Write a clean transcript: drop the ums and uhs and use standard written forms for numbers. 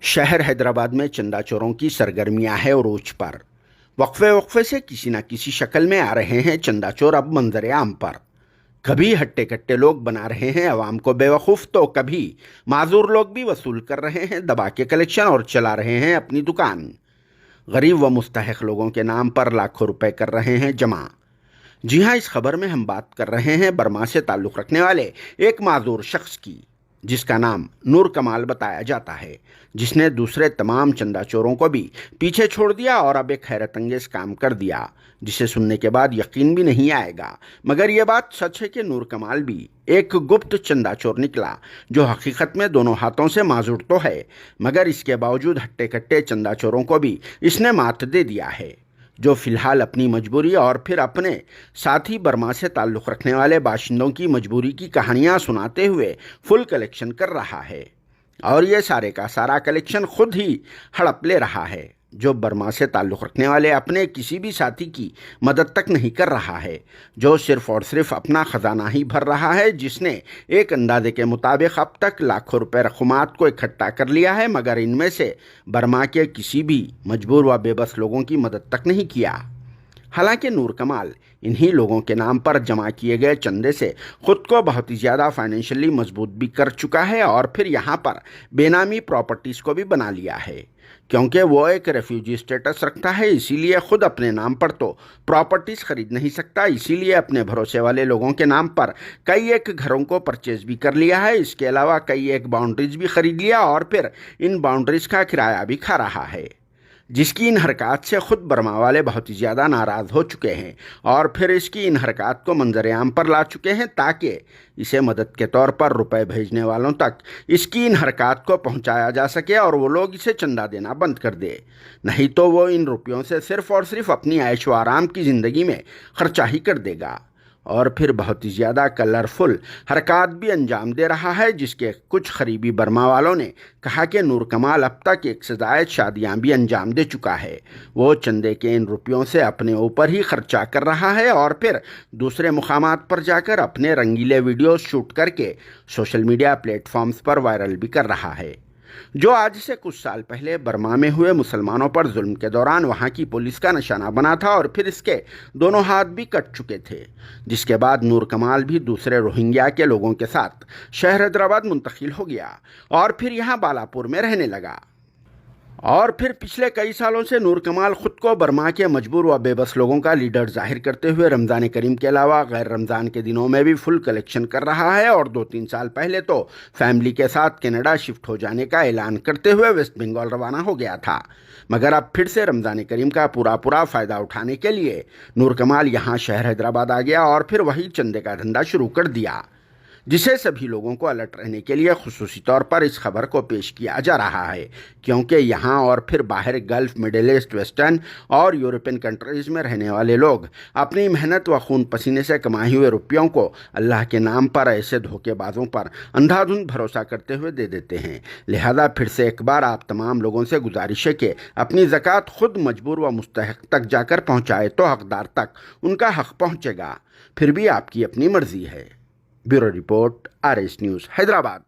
शहर हैदराबाद में चंदा चोरों की सरगर्मियां है उरूज पर। वक्फे वक्फे से किसी न किसी शक्ल में आ रहे हैं चंदा चोर अब मंजर आम पर। कभी हट्टे कट्टे लोग बना रहे हैं अवाम को बेवकूफ़, तो कभी माजूर लोग भी वसूल कर रहे हैं दबा के कलेक्शन और चला रहे हैं अपनी दुकान। गरीब व मुस्तहक लोगों के नाम पर लाखों रुपए कर रहे हैं जमा। जी हां, इस खबर में हम बात कर रहे हैं बर्मा से ताल्लुक़ रखने वाले एक माजूर शख्स की, जिसका नाम नूर कमाल बताया जाता है, जिसने दूसरे तमाम चंदा चोरों को भी पीछे छोड़ दिया और अब एक हैरत अंगेज काम कर दिया, जिसे सुनने के बाद यकीन भी नहीं आएगा। मगर यह बात सच है कि नूर कमाल भी एक गुप्त चंदा चोर निकला, जो हकीकत में दोनों हाथों से माजूर तो है, मगर इसके बावजूद हट्टे कट्टे चंदा चोरों को भी इसने मात दे दिया है, जो फिलहाल अपनी मजबूरी और फिर अपने साथ ही बर्मा से ताल्लुक़ रखने वाले बाशिंदों की मजबूरी की कहानियां सुनाते हुए फुल कलेक्शन कर रहा है। और ये सारे का सारा कलेक्शन खुद ही हड़प ले रहा है, जो बर्मा से ताल्लुक़ रखने वाले अपने किसी भी साथी की मदद तक नहीं कर रहा है, जो सिर्फ़ और सिर्फ अपना ख़जाना ही भर रहा है, जिसने एक अंदाजे के मुताबिक अब तक लाखों रुपए रकूमात को इकट्ठा कर लिया है, मगर इनमें से बर्मा के किसी भी मजबूर व बेबस लोगों की मदद तक नहीं किया। हालांकि नूर कमाल इन्हीं लोगों के नाम पर जमा किए गए चंदे से खुद को बहुत ही ज़्यादा फाइनेंशियली मजबूत भी कर चुका है और फिर यहाँ पर बेनामी प्रॉपर्टीज़ को भी बना लिया है, क्योंकि वो एक रेफ्यूजी स्टेटस रखता है, इसीलिए खुद अपने नाम पर तो प्रॉपर्टीज़ खरीद नहीं सकता, इसीलिए अपने भरोसे वाले लोगों के नाम पर कई एक घरों को परचेज भी कर लिया है। इसके अलावा कई एक बाउंड्रीज भी खरीद लिया और फिर इन बाउंड्रीज का किराया भी खा रहा है, जिसकी इन हरकत से खुद बर्मा वाले बहुत ही ज़्यादा नाराज़ हो चुके हैं और फिर इसकी इन हरकत को मंजर-ए-आम पर ला चुके हैं, ताकि इसे मदद के तौर पर रुपए भेजने वालों तक इसकी इन हरकत को पहुंचाया जा सके और वो लोग इसे चंदा देना बंद कर दे। नहीं तो वो इन रुपयों से सिर्फ़ और सिर्फ अपनी ऐश व आराम की ज़िंदगी में खर्चा ही कर देगा और फिर बहुत ही ज़्यादा कलरफुल हरकत भी अंजाम दे रहा है, जिसके कुछ करीबी बर्मा वालों ने कहा कि नूर कमाल अब तक 1 से ज़ायद शादियां भी अंजाम दे चुका है। वो चंदे के इन रुपयों से अपने ऊपर ही खर्चा कर रहा है और फिर दूसरे मुकामात पर जाकर अपने रंगीले वीडियोस शूट करके सोशल मीडिया प्लेटफॉर्म्स पर वायरल भी कर रहा है, जो आज से कुछ साल पहले बर्मा में हुए मुसलमानों पर जुल्म के दौरान वहां की पुलिस का निशाना बना था और फिर इसके दोनों हाथ भी कट चुके थे, जिसके बाद नूर कमाल भी दूसरे रोहिंग्या के लोगों के साथ शहर हैदराबाद मुंतकिल हो गया और फिर यहां बालापुर में रहने लगा। और फिर पिछले कई सालों से नूर कमाल खुद को बर्मा के मजबूर व बेबस लोगों का लीडर जाहिर करते हुए रमज़ान करीम के अलावा गैर रमज़ान के दिनों में भी फुल कलेक्शन कर रहा है और 2-3 साल पहले तो फैमिली के साथ कनाडा शिफ्ट हो जाने का ऐलान करते हुए वेस्ट बंगाल रवाना हो गया था। मगर अब फिर से रमज़ान करीम का पूरा फ़ायदा उठाने के लिए नूर कमाल यहाँ शहर हैदराबाद आ गया और फिर वही चंदे का धंधा शुरू कर दिया, जिसे सभी लोगों को अलर्ट रहने के लिए खुसूसी तौर पर इस खबर को पेश किया जा रहा है, क्योंकि यहाँ और फिर बाहर गल्फ, मिडिल ईस्ट, वेस्टर्न और यूरोपियन कंट्रीज़ में रहने वाले लोग अपनी मेहनत व खून पसीने से कमाए हुए रुपयों को अल्लाह के नाम पर ऐसे धोखेबाजों पर अंधाधुंध भरोसा करते हुए दे देते हैं। लिहाजा फिर से एक बार आप तमाम लोगों से गुजारिश है कि अपनी ज़कात खुद मजबूर व मुस्तहक तक जाकर पहुँचाए तो हकदार तक उनका हक पहुँचेगा, फिर भी आपकी अपनी मर्जी है। Bureau report, RS news, Hyderabad.